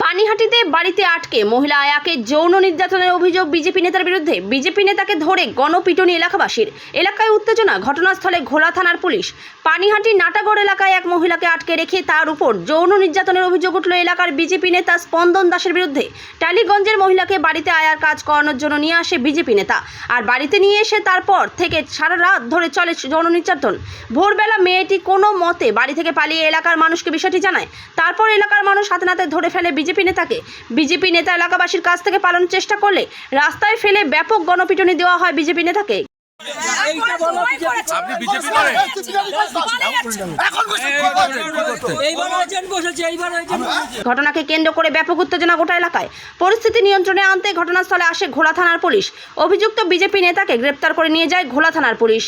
পানিহাটিতে বাড়িতে আটকে মহিলা আয়াকে যৌন নির্যাতনের অভিযোগ বিজেপি নেতার বিরুদ্ধে। বিজেপি নেতাকে ধরে গণপিটুনি এলাকাবাসীর। এলাকায় উত্তেজনা, ঘটনাস্থলে ঘোলা থানার পুলিশ। পানিহাটি নাটাগড় এলাকায় এক মহিলাকে আটকে রেখে তার উপর যৌন নির্যাতনের অভিযোগ উঠল এলাকার বিজেপি নেতা স্পন্দন দাসের বিরুদ্ধে। টালিগঞ্জের মহিলাকে বাড়িতে আয়ার কাজ করানোর জন্য নিয়ে আসে বিজেপি নেতা, আর বাড়িতে নিয়ে এসে তারপর থেকে সারা রাত ধরে চলে যৌন নির্যাতন। ভোরবেলা মেয়েটি কোনো মতে বাড়ি থেকে পালিয়ে এলাকার মানুষকে বিষয়টি জানায়। তারপর এলাকার মানুষ হাতে নাতে ধরে ফেলে বিজেপি নেতাকে। বিজেপি নেতা এলাকাবাসীর কাছ থেকে পালানোর চেষ্টা করলে রাস্তায় ফেলে ব্যাপক গণপিটুনি দেওয়া হয় বিজেপি নেতাকে। ঘটনাকে কেন্দ্র করে ব্যাপক উত্তেজনা গোটা এলাকায়। পরিস্থিতি নিয়ন্ত্রণে আনতে ঘটনাস্থলে আসে ঘোলা থানার পুলিশ। অভিযুক্ত বিজেপি নেতাকে গ্রেপ্তার করে নিয়ে যায় ঘোলা থানার পুলিশ।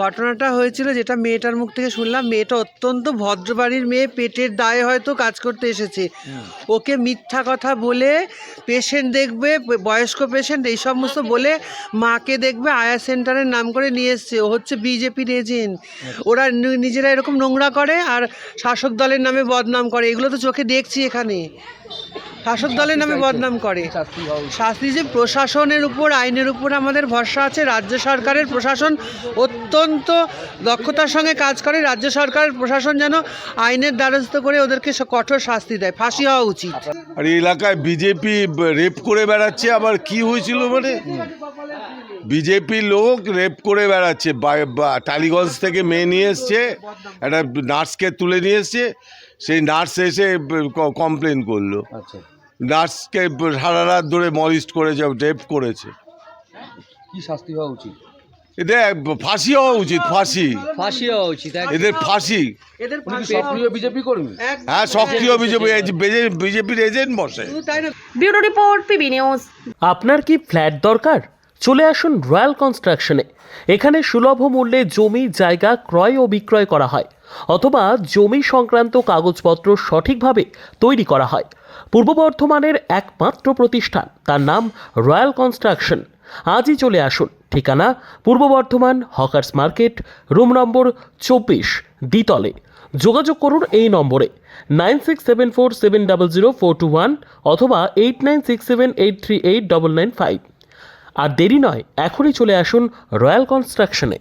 ঘটনাটা হয়েছিল যেটা মেয়েটার মুখ থেকে শুনলাম, মেয়েটা অত্যন্ত ভদ্র বাড়ির মেয়ে, পেটের দায়ে হয়তো কাজ করতে এসেছে। ওকে মিথ্যা কথা বলে পেশেন্ট দেখবে, বয়স্ক পেশেন্ট এই সমস্ত বলে মাকে দেখবে আয়া সেন্টারের নাম করে নিয়ে এসছে। ও হচ্ছে বিজেপির এজেন্ট। ওরা নিজেরা এরকম নোংরা করে আর শাসক দলের নামে বদনাম করে। এগুলো তো চোখে দেখছি এখানে, শাসক দলের নামে বদনাম করে। শাস্তি যে প্রশাসনের উপর, আইনের উপর আমাদের ভরসা আছে। রাজ্য সরকারের প্রশাসন অত্যন্ত দক্ষতার সঙ্গে কাজ করে। রাজ্য সরকারের প্রশাসন যেন আইনের দ্বারস্থ করে ওদেরকে কঠোর শাস্তি দেয়, ফাঁসি হওয়া উচিত। আর এই এলাকায় বিজেপি রেপ করে বেড়াচ্ছে। আবার কি হয়েছিল মানে বিজেপি লোক রেপ করে বেড়াচ্ছে। টালিগঞ্জ থেকে মেয়ে নিয়ে এসছে, একটা নার্সকে তুলে নিয়ে এসছে। সেই নার্স এসে কমপ্লেন করলো, নার্সকে সারা রাত ধরে মলিস্ট করেছে, রেপ করেছে। কি শাস্তি হওয়া উচিত? এদের ফাঁসি হওয়া উচিত, ফাঁসি হওয়া উচিত। এদের ফাঁসি। সক্রিয় বিজেপি কর্মী? হ্যাঁ, সক্রিয় বিজেপির এজেন্ট বসে। Bureau report, PB news. আপনার কি ফ্ল্যাট দরকার? চলে আসুন রয়্যাল কনস্ট্রাকশনে। এখানে সুলভ মূল্যে জমি জায়গা ক্রয় ও বিক্রয় করা হয়, অথবা জমি সংক্রান্ত কাগজপত্র সঠিকভাবে তৈরি করা হয়। পূর্ব বর্ধমানের একমাত্র প্রতিষ্ঠান, তার নাম রয়্যাল কনস্ট্রাকশন। আজই চলে আসুন। ঠিকানা পূর্ব Bardhaman hawkers market, room number 24, দ্বিতলে। যোগাযোগ করুন এই নম্বরে 9674700421 অথবা 8967838995। আর দেরি নয়, এখনই চলে আসুন রয়্যাল কনস্ট্রাকশনে।